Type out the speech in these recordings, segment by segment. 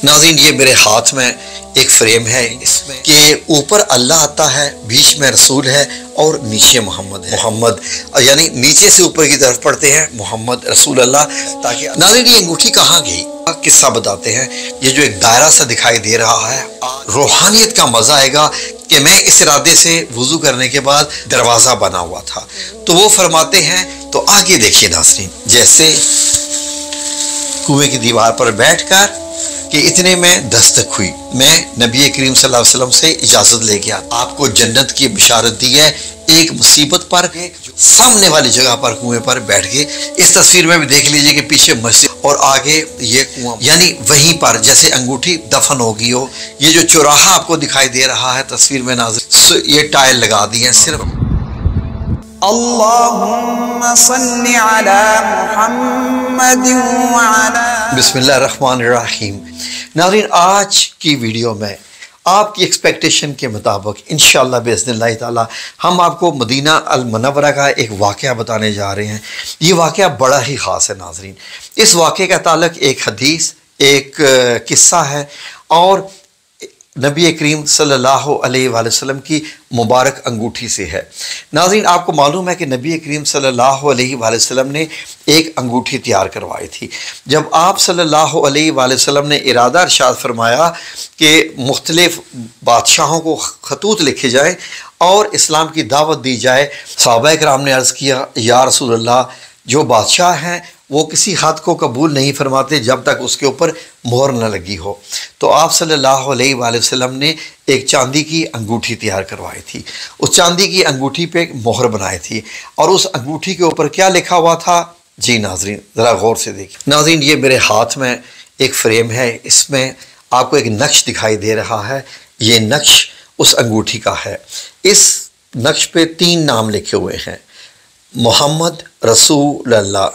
नाज़रीन, ये मेरे हाथ में एक फ्रेम है इसमें कि ऊपर अल्लाह आता है, बीच में रसूल है और नीचे मोहम्मद है। मोहम्मद यानी नीचे से ऊपर की तरफ पढ़ते हैं मोहम्मद रसूल अल्लाह। ताकि नाज़रीन, ये अंगूठी कहाँ गई, किस्सा बताते हैं। ये जो एक दायरा सा दिखाई दे रहा है, रूहानियत का मजा आएगा कि मैं इस इरादे से वुजू करने के बाद दरवाजा बना हुआ था। तो वो फरमाते हैं, तो आगे देखिए नाज़रीन, जैसे कुएं की दीवार पर बैठकर कि इतने में दस्तक हुई, मैं नबी करीम सल्लल्लाहु अलैहि वसल्लम से इजाजत ले गया। आपको जन्नत की बिशारत दी है। एक मुसीबत पर सामने वाली जगह पर कुएं पर बैठ गए। इस तस्वीर में भी देख लीजिए कि पीछे मस्जिद और आगे ये कुआं, यानी वहीं पर जैसे अंगूठी दफन होगी हो। ये जो चौराहा आपको दिखाई दे रहा है तस्वीर में नाज़रीन, ये टाइल लगा दी है सिर्फ। अल्लाहुम्मा सल्ली अला मुहम्मद व अला बिस्मिल्लाहिर्रहमानिर्रहीम। नाज़रीन, आज की वीडियो में आपकी एक्सपेक्टेशन के मुताबिक इंशाअल्लाह बिइज़्निल्लाह ताला हम आपको मदीना अल मुनव्वरा का एक वाक़या बताने जा रहे हैं। ये वाक़या बड़ा ही ख़ास है नाज़रीन। इस वाक़े का ताल्लुक एक हदीस, एक किस्सा है और नबी करीम सल्लल्लाहु अलैहि वसल्लम की मुबारक अंगूठी से है। नाज़रीन, आपको मालूम है कि नबी करीम सल्लल्लाहु अलैहि वसल्लम ने एक अंगूठी तैयार करवाई थी। जब आप सल्लल्लाहु अलैहि वसल्लम ने इरादा इरशाद फरमाया कि मुख्तलिफ बादशाहों को खतूत लिखे जाए और इस्लाम की दावत दी जाए, सहाबा किराम ने अर्ज़ किया, या रसूल अल्लाह, जो बादशाह हैं वो किसी खत को कबूल नहीं फरमाते जब तक उसके ऊपर मोहर न लगी हो। तो आप सल्लल्लाहु अलैहि वसल्लम ने एक चांदी की अंगूठी तैयार करवाई थी। उस चांदी की अंगूठी पे मोहर बनाई थी और उस अंगूठी के ऊपर क्या लिखा हुआ था? जी नाज़रीन, ज़रा गौर से देखिए। नाज़रीन, ये मेरे हाथ में एक फ्रेम है, इसमें आपको एक नक्श दिखाई दे रहा है। ये नक्श उस अंगूठी का है। इस नक्श पे 3 नाम लिखे हुए हैं, मोहम्मद रसूल अल्लाह।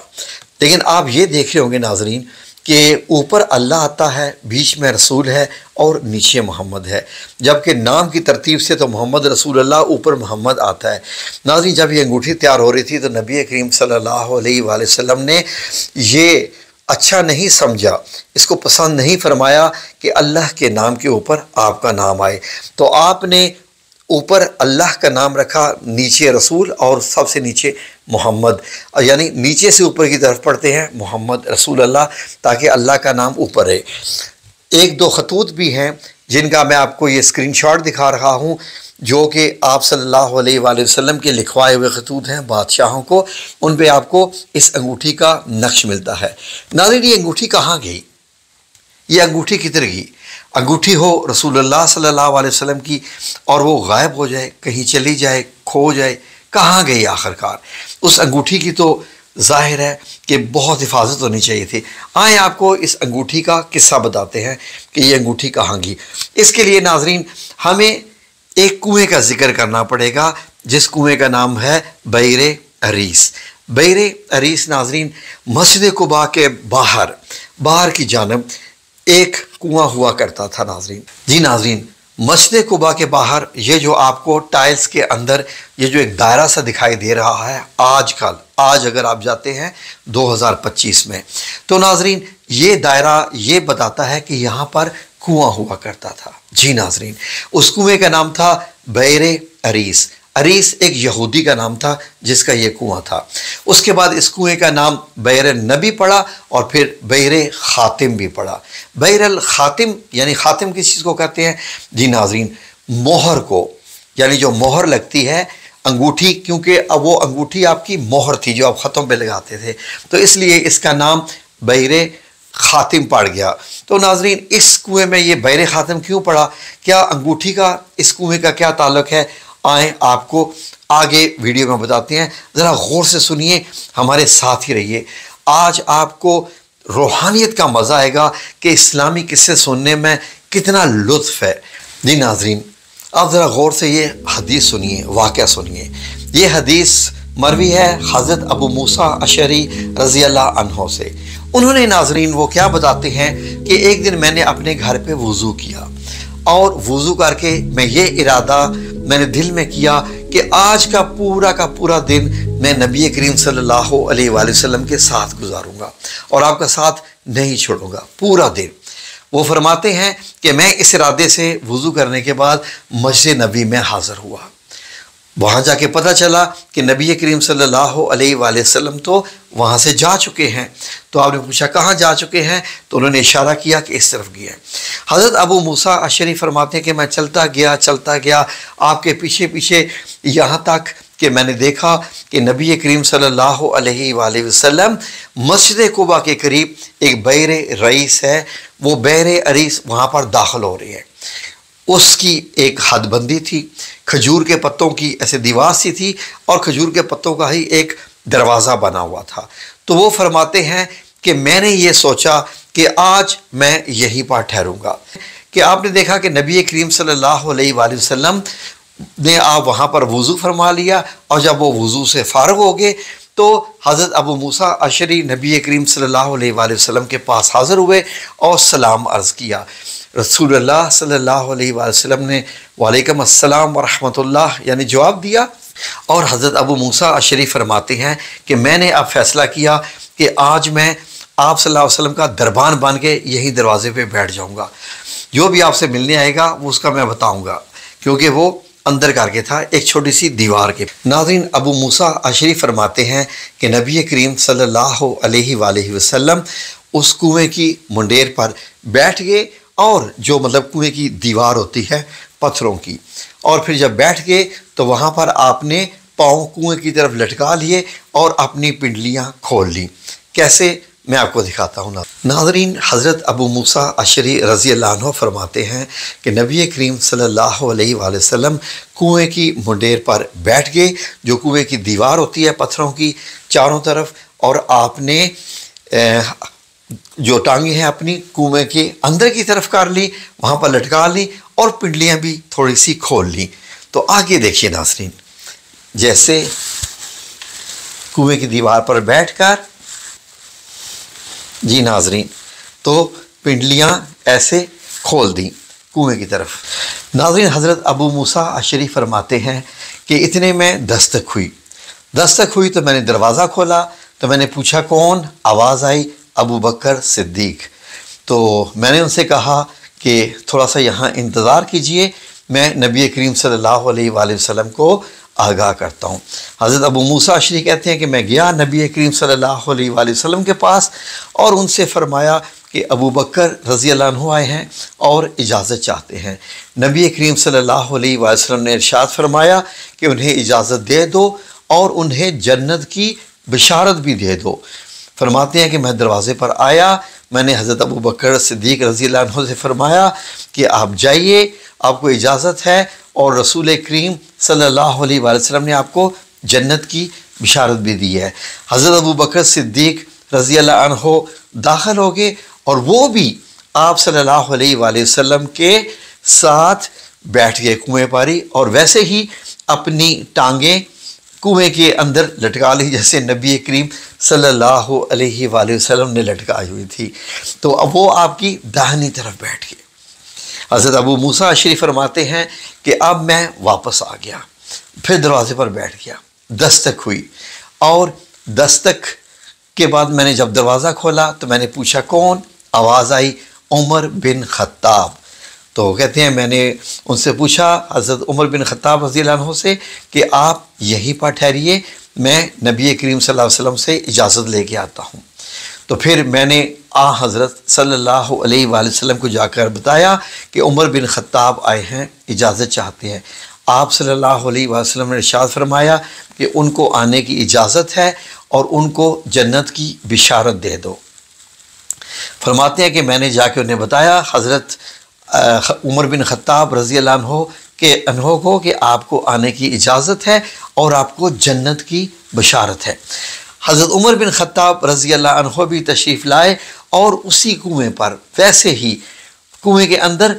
लेकिन आप ये देख रहे होंगे नाज़रीन कि ऊपर अल्लाह आता है, बीच में रसूल है और नीचे मोहम्मद है। जबकि नाम की तरतीब से तो मोहम्मद रसूल अल्लाह, ऊपर मोहम्मद आता है। नाज़रीन, जब ये अंगूठी तैयार हो रही थी तो नबी करीम सल्लल्लाहु अलैहि वसल्लम ने ये अच्छा नहीं समझा, इसको पसंद नहीं फरमाया कि अल्लाह के नाम के ऊपर आपका नाम आए। तो आपने ऊपर अल्लाह का नाम रखा, नीचे रसूल और सबसे नीचे मोहम्मद, यानी नीचे से ऊपर की तरफ पढ़ते हैं मोहम्मद रसूल अल्लाह, ताकि अल्लाह का नाम ऊपर है। 1-2 खतूत भी हैं जिनका मैं आपको ये स्क्रीनशॉट दिखा रहा हूँ, जो कि आप सल्लल्लाहु अलैहि वसल्लम के लिखवाए हुए खतूत हैं बादशाहों को। उन पे आपको इस अंगूठी का नक्श मिलता है। नाज़रीन, ये अंगूठी कहाँ गई, ये अंगूठी किधर गई? अंगूठी हो रसूलुल्लाह सल्लल्लाहु अलैहि वसल्लम की और वो गायब हो जाए, कहीं चली जाए, खो जाए, कहाँ गई आखिरकार? उस अंगूठी की तो जाहिर है कि बहुत हिफाजत होनी चाहिए थी। आए आपको इस अंगूठी का किस्सा बताते हैं कि ये अंगूठी कहाँ गई। इसके लिए नाज़रीन हमें एक कुएँ का जिक्र करना पड़ेगा, जिस कुएँ का नाम है बैर अरीस। बैर अरीस नाज़रीन, मस्जिद कुबा के बाहर की जानब एक कुआं हुआ करता था नाज़रीन। जी नाज़रीन, मस्जिद कुबा के बाहर ये जो आपको टाइल्स के अंदर ये जो एक दायरा सा दिखाई दे रहा है, आज अगर आप जाते हैं 2025 में, तो नाज़रीन ये दायरा ये बताता है कि यहाँ पर कुआं हुआ करता था। जी नाज़रीन, उस कुएं का नाम था बैर अरीस। अरीस एक यहूदी का नाम था जिसका ये कुआं था। उसके बाद इस कुएं का नाम बैर नबी पड़ा और फिर बैर ख़ातिम भी पड़ा। बैर अल ख़ातिम यानी ख़ातिम किस चीज़ को कहते हैं? जी नाज़रीन, मोहर को, यानी जो मोहर लगती है अंगूठी, क्योंकि अब वो अंगूठी आपकी मोहर थी जो आप ख़तों पे लगाते थे, तो इसलिए इसका नाम बैर ख़ातिम पड़ गया। तो नाज़रीन, इस कुएं में ये बैर ख़ातिम क्यों पड़ा? क्या अंगूठी का इस कुएं का क्या ताल्लुक़ है? आए आपको आगे वीडियो में बताते हैं। ज़रा गौर से सुनिए, हमारे साथ ही रहिए। आज आपको रूहानियत का मज़ा आएगा कि इस्लामी किस्से सुनने में कितना लुत्फ़ है। जी नाज़रीन, आप ज़रा गौर से ये हदीस सुनिए, वाक़या सुनिए। ये हदीस मरवी है हज़रत अबू मूसा अशरी रज़ी अल्लाह अन्हो से। उन्होंने नाज़रीन वो क्या बताते हैं कि एक दिन मैंने अपने घर पे वुज़ू किया और वुज़ू करके मैं ये इरादा मैंने दिल में किया कि आज का पूरा दिन मैं नबी करीम सल्लल्लाहु अलैहि वसल्लम के साथ गुजारूंगा और आपका साथ नहीं छोड़ूंगा पूरा दिन। वो फरमाते हैं कि मैं इस इरादे से वज़ू करने के बाद मस्जिद नबी में हाज़िर हुआ। वहाँ जाके पता चला कि नबी करीम सल्लल्लाहु अलैहि वसल्लम तो वहाँ से जा चुके हैं। तो आपने पूछा कहाँ जा चुके हैं, तो उन्होंने इशारा किया कि इस तरफ गया। हज़रत अबू मूसा अशरी फरमाते हैं कि मैं चलता गया आपके पीछे पीछे यहाँ तक कि मैंने देखा कि नबी करीम सल्लल्लाहु अलैहि वसल्लम मस्जिद कुबा के करीब एक बैर रईस है, वो बैर अरीस वहाँ पर दाखिल हो रही है। उसकी एक हदबंदी थी, खजूर के पत्तों की ऐसे दीवार सी थी और खजूर के पत्तों का ही एक दरवाज़ा बना हुआ था। तो वो फरमाते हैं कि मैंने ये सोचा कि आज मैं यहीं पर ठहरूँगा। कि आपने देखा कि नबी करीम सल्लल्लाहु अलैहि वसल्लम ने आप वहाँ पर वज़ू फरमा लिया और जब वो वज़ू से फ़ारिग हो गए तो हज़रत अबू मूसा अशरी नबी करीम सल्लल्लाहु अलैहि वसल्लम के पास हाज़िर हुए और सलाम अर्ज़ किया। रसूलुल्लाह सल्लल्लाहु अलैहि वसल्लम ने वालेकुम अस्सलाम व रहमतुल्लाह यानी जवाब दिया। और हज़रत अबू मूसा अशरी फरमाते हैं कि मैंने अब फ़ैसला किया कि आज मैं आप सल्लल्लाहु अलैहि वसल्लम का दरबान बन के यहीं दरवाज़े पे बैठ जाऊँगा। जो भी आपसे मिलने आएगा वो उसका मैं बताऊँगा, क्योंकि वो अंदर करके था एक छोटी सी दीवार के। नाज़रीन, अबू मूसा अशरी फरमाते हैं कि नबी करीम सल्लल्लाहु अलैहि वसल्लम उस कुएँ की मुंडेर पर बैठ गए और जो मतलब कुएँ की दीवार होती है पत्थरों की, और फिर जब बैठ गए तो वहाँ पर आपने पाँव कुएँ की तरफ लटका लिए और अपनी पिंडलियाँ खोल लीं। कैसे, मैं आपको दिखाता हूँ। नाज़रीन, हज़रत अबू मूसा अशरी रज़ी अल्लाह अन्हु फरमाते हैं कि नबी करीम सल्लल्लाहु अलैहि वसल्लम कुएँ की मुंडेर पर बैठ गए, जो कुएँ की दीवार होती है पत्थरों की चारों तरफ, और आपने जो टांगे हैं अपनी कुएँ के अंदर की तरफ कर ली, वहाँ पर लटका ली और पिंडलियाँ भी थोड़ी सी खोल ली। तो आगे देखिए नाज़रीन, जैसे कुएँ की दीवार पर बैठकर जी नाज़रीन, तो पिंडलियाँ ऐसे खोल दी कुएँ की तरफ। नाज़रीन, हज़रत अबू मूसा अशरी फरमाते हैं कि इतने में दस्तक हुई तो मैंने दरवाज़ा खोला तो मैंने पूछा कौन, आवाज़ आई अबू बकर सिद्दीक। तो मैंने उनसे कहा कि थोड़ा सा यहाँ इंतज़ार कीजिए, मैं नबी करीम सल्लल्लाहु अलैहि वसल्लम को आगाह करता हूँ। हज़रत अबू मूसा अशरी कहते हैं कि मैं गया नबी करीम सल्लल्लाहु अलैहि वसल्लम के पास और उनसे फ़रमाया कि अबू बकर रज़ी अल्लाह अन्हु आए हैं और इजाज़त चाहते हैं। नबी करीम सल्लल्लाहु अलैहि वसल्लम ने इरशाद फरमाया कि उन्हें इजाज़त दे दो और उन्हें जन्नत की बिशारत भी दे दो। फरमाते हैं कि मैं दरवाज़े पर आया, मैंने हज़रत अबू बकर सिद्दीक़ रज़ी अल्लाह अन्हु से फ़रमाया कि आप जाइए, आपको इजाज़त है और रसूल करीम सल्लल्लाहु अलैहि वसल्लम ने आपको जन्नत की बिशारत भी दी है। हज़रत अबू बकर सिद्दीक़ रज़ी अल्लाह अन्हु दाखिल हो गए और वो भी आप सल्लल्लाहु अलैहि वसल्लम के साथ बैठ गए कुएँ पर ही, और वैसे ही अपनी टांगें कुएँ के अंदर लटका ली जैसे नबी करीम सल्लल्लाहु अलैहि वसल्लम ने लटकाई हुई थी। तो अब वो आपकी दाहिनी तरफ बैठ गए। हज़रत अबू मूसा अशरी फरमाते हैं कि अब मैं वापस आ गया, फिर दरवाज़े पर बैठ गया, दस्तक हुई और दस्तक के बाद मैंने जब दरवाज़ा खोला तो मैंने पूछा कौन, आवाज़ आई उमर बिन ख़त्ताब। तो कहते हैं मैंने उनसे पूछा हज़रत उमर बिन ख़त्ताब रज़ी अल्लाह अन्हु से कि आप यहीं पर ठहरिए, मैं नबी करीम सल्लल्लाहु अलैहि वसल्लम से इजाज़त लेके आता हूँ। तो फिर मैंने हज़रत सल्लल्लाहु अलैहि वसल्लम को जाकर बताया कि उमर बिन ख़त्ताब आए हैं, इजाज़त चाहते हैं। आप सल्लल्लाहु अलैहि वसल्लम ने इरशाद फरमाया कि उनको आने की इजाज़त है और उनको जन्नत की बिशारत दे दो। फरमाते हैं कि मैंने जाके उन्हें बताया हज़रत उमर बिन ख़त्ताब रज़ी अल्लाह अन्हु को कि आपको आने की इजाज़त है और आपको जन्नत की बशारत है। हज़रत उमर बिन ख़त्ताब रज़ी अल्लाह अन्हु भी तशरीफ़ लाए और उसी कुएँ पर वैसे ही कुएँ के अंदर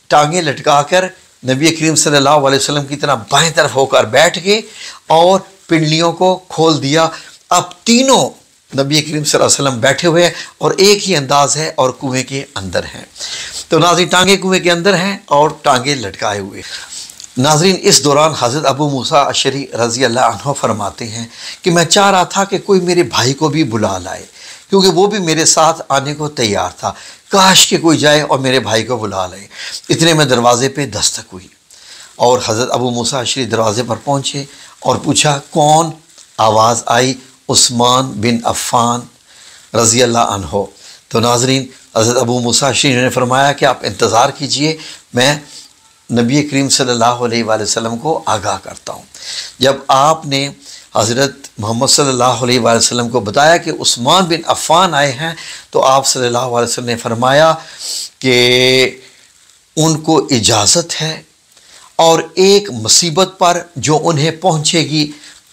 टांगें लटका कर नबी करीम सल्लल्लाहु अलैहि वसल्लम की तरह बाएं तरफ होकर बैठ गए और पिंडलियों को खोल दिया। अब तीनों नबी करीम सल्लल्लाहु अलैहि वसल्लम बैठे हुए हैं और एक ही अंदाज़ है और कुएँ के अंदर हैं। तो नाज़रीन, टांगे कुएँ के अंदर हैं और टांगे लटकाए हुए। नाज़रीन, इस दौरान हज़रत अबू मूसा अशरी रज़ी अल्लाह अन्हु फरमाते हैं कि मैं चाह रहा था कि कोई मेरे भाई को भी बुला लाए, क्योंकि वो भी मेरे साथ आने को तैयार था। काश कि कोई जाए और मेरे भाई को बुला ले। इतने में दरवाजे पे दस्तक हुई और हज़रत अबू मूसा अशरी दरवाजे पर पहुँचे और पूछा कौन? आवाज़ आई उस्मान बिन अफ़्फ़ान रज़ी अल्लाह अन्हो। तो नाज़रीन, हज़रत अबू मूसा अशरी ने फरमाया कि आप इंतज़ार कीजिए, मैं नबी करीम सल्लल्लाहु अलैहि वसल्लम को आगाह करता हूँ। जब आपने हज़रत मोहम्मद सल्लल्लाहु अलैहि वसल्लम को बताया कि उस्मान बिन अफ़्फ़ान आए हैं, तो आप सल्लल्लाहु अलैहि वसल्लम ने फरमाया कि उनको इजाज़त है और एक मुसीबत पर जो उन्हें पहुँचेगी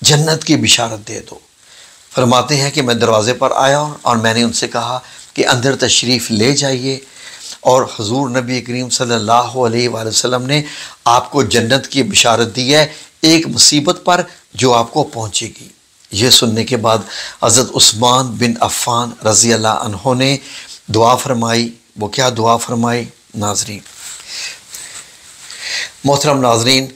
जन्नत की बिशारत दे दो। फरमाते हैं कि मैं दरवाज़े पर आया और मैंने उनसे कहा कि अंदर तशरीफ़ ले जाइए, और हुज़ूर नबी करीम सल्लल्लाहु अलैहि वसल्लम ने आपको जन्नत की बिशारत दी है एक मुसीबत पर जो आपको पहुँचेगी। ये सुनने के बाद हज़रत उस्मान बिन अफ़्फ़ान रज़ी अल्लाह अन्हो ने दुआ फरमाई। वो क्या दुआ फरमाई नाज़रीन? मोहतरम नाज़रीन,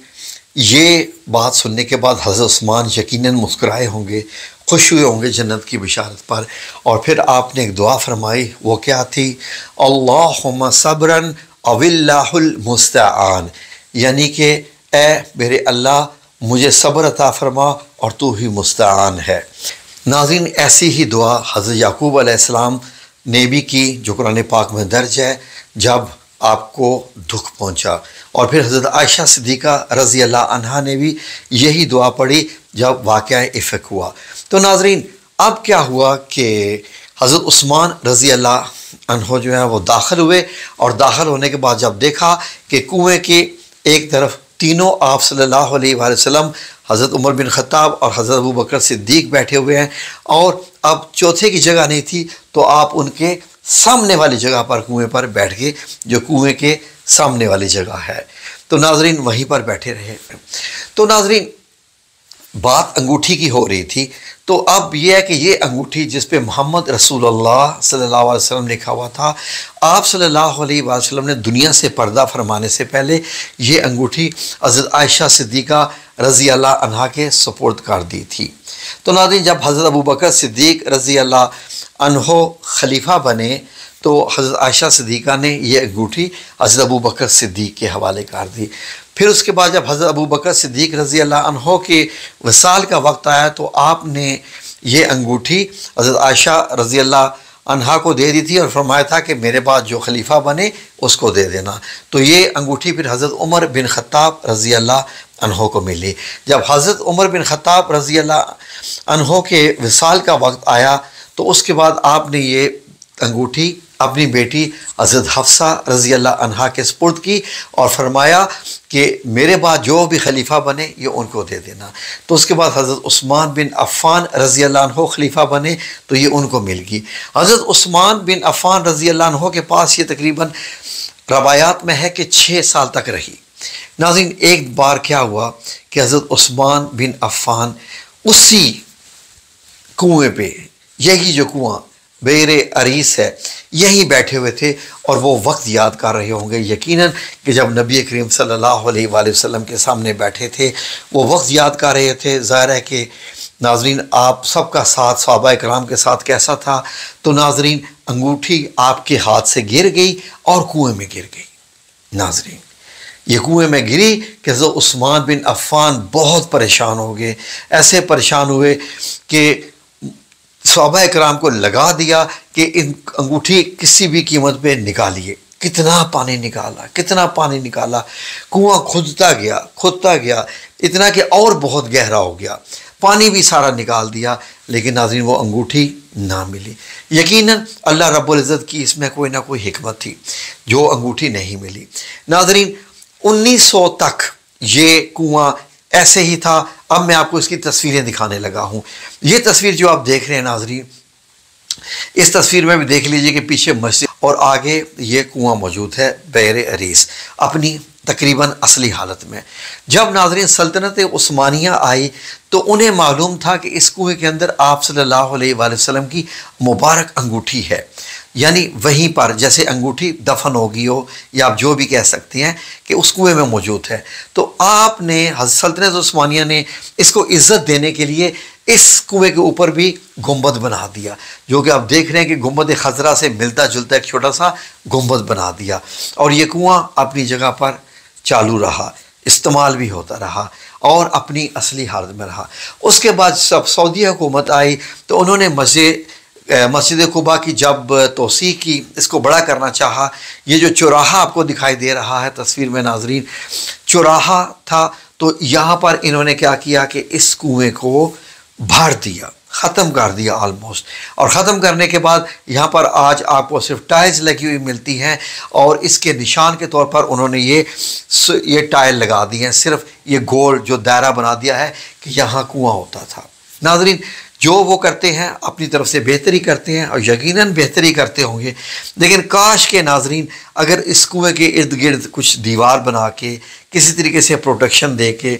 ये बात सुनने के बाद हज़रत उस्मान यकीनन मुस्कुराए होंगे, खुश हुए होंगे जन्नत की बिशारत पर, और फिर आपने एक दुआ फरमाई। वो क्या थी? अल्लाहुम्मा सब्रन अविल्लाहुल मुस्तआन, यानी कि ए मेरे अल्लाह मुझे सब्र अता फरमा और तू ही मुस्तआन है। नाज़रीन, ऐसी ही दुआ हज़रत याकूब अलैहिस्सलाम ने भी की जो कुरान पाक में दर्ज है जब आपको दुख पहुंचा, और फिर हज़रत आयशा सिद्दीक़ा रज़ी अल्लाह अन्हा ने भी यही दुआ पढ़ी जब वाक़या इफ़क हुआ। तो नाज़रीन, अब क्या हुआ कि हज़रत उस्मान रज़ी अल्लाह अन्हो जो है वो दाखिल हुए, और दाखिल होने के बाद जब देखा कि कुएँ की एक तरफ तीनों आप सल्लल्लाहु अलैहि वसल्लम, हज़रत उमर बिन ख़त्ताब और हज़रत अबू बकर सिद्दीक़ बैठे हुए हैं, और अब चौथे की जगह नहीं थी, तो आप उनके सामने वाली जगह पर कुएँ पर बैठ गए, जो कुएँ के सामने वाली जगह है। तो नाज़रीन वहीं पर बैठे रहे। तो नाज़रीन, बात अंगूठी की हो रही थी। तो अब यह है कि ये अंगूठी जिस पे मोहम्मद रसूलुल्लाह सल्लल्लाहु अलैहि वसल्लम लिखा हुआ था, आप सल्लल्लाहु अलैहि वसल्लम ने दुनिया से पर्दा फरमाने से पहले ये अंगूठी हज़रत आयशा सिद्दीक़ा रज़ी अल्लाह अन्हा के सुपुर्द कर दी थी। तो नाज़रीन, जब हज़रत अबू बकर सिद्दीक़ रज़ी अल्लाह अन्हो खलीफा बने, तो हज़रत आयशा सिद्दीक़ा ने यह अंगूठी हज़रत अबू बकर सिद्दीक़ के हवाले कर दी। फिर उसके बाद जब हज़रत अबू बकर सिद्दीक़ रज़ी अल्लाह अन्हो के वसाल का वक्त आया, तो आपने ये अंगूठी हज़रत आयशा रज़ी अल्लाह अन्हा को दे दी थी और फरमाया था कि मेरे बाद जो खलीफा बने उसको दे देना। तो ये अंगूठी फिर हज़रत उमर बिन ख़त्ताब रज़ी अल्लाह अन्हो को मिली। जब हज़रत उमर बिन ख़त्ताब रज़ी अल्लाह अन्हो के वसाल का वक्त आया, तो उसके बाद आपने ये अंगूठी अपनी बेटी हज़रत हफ्सा रज़ी अल्लाह अन्हा के सुपुर्द की और फरमाया कि मेरे बाद जो भी खलीफा बने ये उनको दे देना। तो उसके बाद हज़रत उस्मान बिन अफ़्फ़ान रज़ी अल्लाह अन्हो खलीफा बने, तो ये उनको मिल गई। हज़रत उस्मान बिन अफ़्फ़ान रज़ी अल्लाह अन्हो के पास ये तकरीबन रवायात में है कि 6 साल तक रही। नाज़रीन, एक बार क्या हुआ कि हज़रत उस्मान बिन अफ़्फ़ान उसी कुएँ पे, यही जो कुआँ बेर अरीस है, यहीं बैठे हुए थे और वो वक्त याद कर रहे होंगे यकीनन कि जब नबी करीम सल्लल्लाहु अलैहि वसल्लम के सामने बैठे थे, वो वक्त याद कर रहे थे। ज़ाहिर है कि नाज़रीन आप सबका साथ सहाबा इकराम के साथ कैसा था। तो नाज़रीन, अंगूठी आपके हाथ से गिर गई और कुएँ में गिर गई। नाज़रीन, ये कुएँ में गिरी कि हज़रत उस्मान बिन अफ़्फ़ान बहुत परेशान हो गए। ऐसे परेशान हुए कि सहाबा इकराम को लगा दिया कि इन अंगूठी किसी भी कीमत पे निकालिए। कितना पानी निकाला, कितना पानी निकाला, कुआं खुदता गया, इतना कि और बहुत गहरा हो गया, पानी भी सारा निकाल दिया, लेकिन नाज़रीन वो अंगूठी ना मिली। यकीनन अल्लाह रब्बुल इज़्ज़त की इसमें कोई ना कोई हिकमत थी जो अंगूठी नहीं मिली। नाज़रीन, 1900 तक ये कुआं ऐसे ही था। अब मैं आपको इसकी तस्वीरें दिखाने लगा हूँ। ये तस्वीर जो आप देख रहे हैं नाज़रीन, इस तस्वीर में भी देख लीजिए कि पीछे मस्जिद और आगे ये कुआं मौजूद है बैर अरीस अपनी तकरीबन असली हालत में। जब नाज़रीन सल्तनत उस्मानिया आई, तो उन्हें मालूम था कि इस कुएं के अंदर आप सल्लल्लाहु अलैहि वसल्लम की मुबारक अंगूठी है, यानी वहीं पर जैसे अंगूठी दफन होगी हो, या आप जो भी कह सकते हैं कि उस कुएं में मौजूद है। तो आपने सल्तनत उस्मानिया ने इसको इज़्ज़त देने के लिए इस कुएं के ऊपर भी गुंबद बना दिया, जो कि आप देख रहे हैं कि गुंबद खजरा से मिलता जुलता एक छोटा सा गुंबद बना दिया। और ये कुआं अपनी जगह पर चालू रहा, इस्तेमाल भी होता रहा और अपनी असली हालत में रहा। उसके बाद सब सऊदी हुकूमत आई तो उन्होंने मस्जिद कुबा की जब तोसी की, इसको बड़ा करना चाहा। ये जो चौराहा आपको दिखाई दे रहा है तस्वीर में नाजरीन, चौराहा था, तो यहाँ पर इन्होंने क्या किया कि इस कुएं को भर दिया, ख़त्म कर दिया ऑलमोस्ट। और ख़त्म करने के बाद यहाँ पर आज आपको सिर्फ टाइल्स लगी हुई मिलती हैं और इसके निशान के तौर पर उन्होंने ये टाइल लगा दी हैं, सिर्फ ये गोल जो दायरा बना दिया है कि यहाँ कुआं होता था। नाजरीन, जो वो करते हैं अपनी तरफ से बेहतरी करते हैं और यकीनन बेहतरी करते होंगे, लेकिन काश के नाजरीन अगर इस कुएं के इर्द गिर्द कुछ दीवार बना के किसी तरीके से प्रोटेक्शन दे के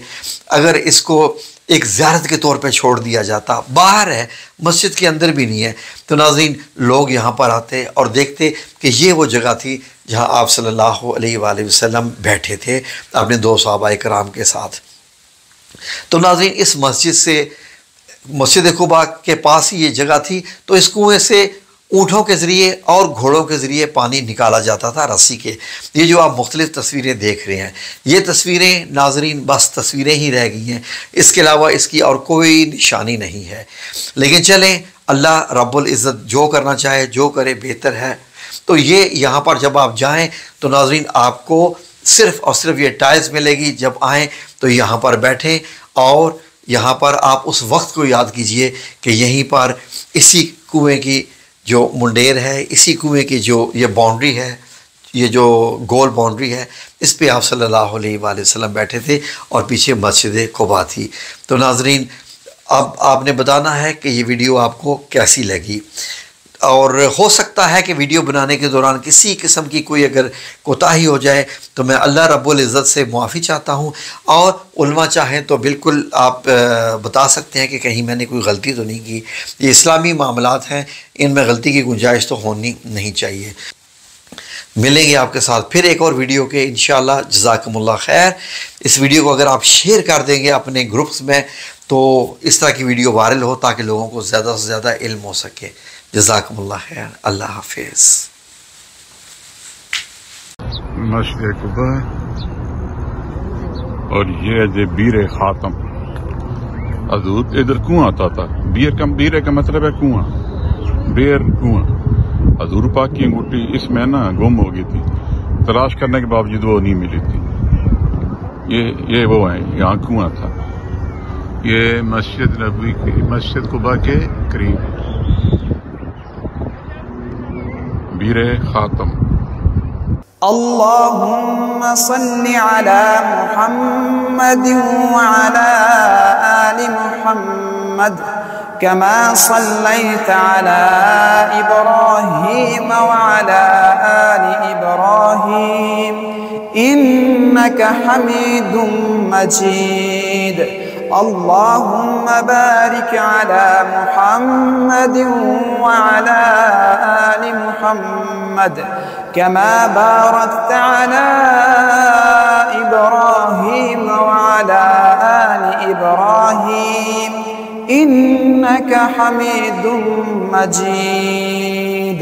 अगर इसको एक ज़ियारत के तौर पे छोड़ दिया जाता, बाहर है, मस्जिद के अंदर भी नहीं है, तो नाज़रीन लोग यहाँ पर आते और देखते कि ये वो जगह थी जहाँ आप सल्लल्लाहु अलैहि वसल्लम बैठे थे अपने दो सहाबाए कराम के साथ। तो नाज़रीन इस मस्जिद कुबा के पास ही ये जगह थी, तो इस कुएँ से ऊँटों के ज़रिए और घोड़ों के ज़रिए पानी निकाला जाता था रस्सी के। ये जो आप मुख्तलिफ़ तस्वीरें देख रहे हैं, ये तस्वीरें नाजरीन बस तस्वीरें ही रह गई हैं, इसके अलावा इसकी और कोई निशानी नहीं है। लेकिन चलें, अल्लाह रब्बुल इज़्ज़त जो करना चाहे जो करे बेहतर है। तो ये यहाँ पर जब आप जाएँ तो नाजरीन आपको सिर्फ़ और सिर्फ ये टाइल्स मिलेगी। जब आएँ तो यहाँ पर बैठें और यहाँ पर आप उस वक्त को याद कीजिए कि यहीं पर इसी कुएँ की जो मुंडेर है, इसी कुएं की जो ये बाउंड्री है, ये जो गोल बाउंड्री है, इस पे आप सल्लल्लाहु अलैहि वसल्लम बैठे थे और पीछे मस्जिद कुबा थी। तो नाजरीन अब आपने बताना है कि ये वीडियो आपको कैसी लगी, और हो सकता है कि वीडियो बनाने के दौरान किसी किस्म की कोई अगर कोताही हो जाए तो मैं अल्लाह रब्बुल इज़्ज़त से मुआफ़ी चाहता हूँ, और उलमा चाहें तो बिल्कुल आप बता सकते हैं कि कहीं मैंने कोई गलती तो नहीं की। ये इस्लामी मामलात हैं, इनमें गलती की गुंजाइश तो होनी नहीं चाहिए। मिलेंगे आपके साथ फिर एक और वीडियो के इंशाअल्लाह। जज़ाकुमुल्लाह खैर। इस वीडियो को अगर आप शेयर कर देंगे अपने ग्रुप्स में तो इस तरह की वीडियो वायरल हो ताकि लोगों को ज़्यादा से ज़्यादा इल्म हो सके। जज़ाकुमुल्लाह खैर। अल्लाह हाफिज़। मस्जिद कुबा और ये जे बीरे खातम हजूर, इधर कुआं आता था। बीरे का मतलब है कुआं, बेर कुआं। हजूर पाक की अंगूठी इसमें ना गुम हो गई थी, तलाश करने के बावजूद वो नहीं मिली थी। ये वो है, यहाँ कुआं था। ये मस्जिद नबवी की, मस्जिद कुबा के करीब बीरे खातम। अल्लाहुम्मा सल्लि अला मुहम्मद व अला आलि मुहम्मद कमा सल्लैता अला इब्राहीम व अला आलि इब्राहीम इन्नका हमीदुम मजीद। अल्लाहुम्मा बारिक अला मुहम्मद व अला आलि मुहम्मद कमा बारकता अला इब्राहीम व अला आलि इब्राहीम इन्नका हमीदुम मजीद।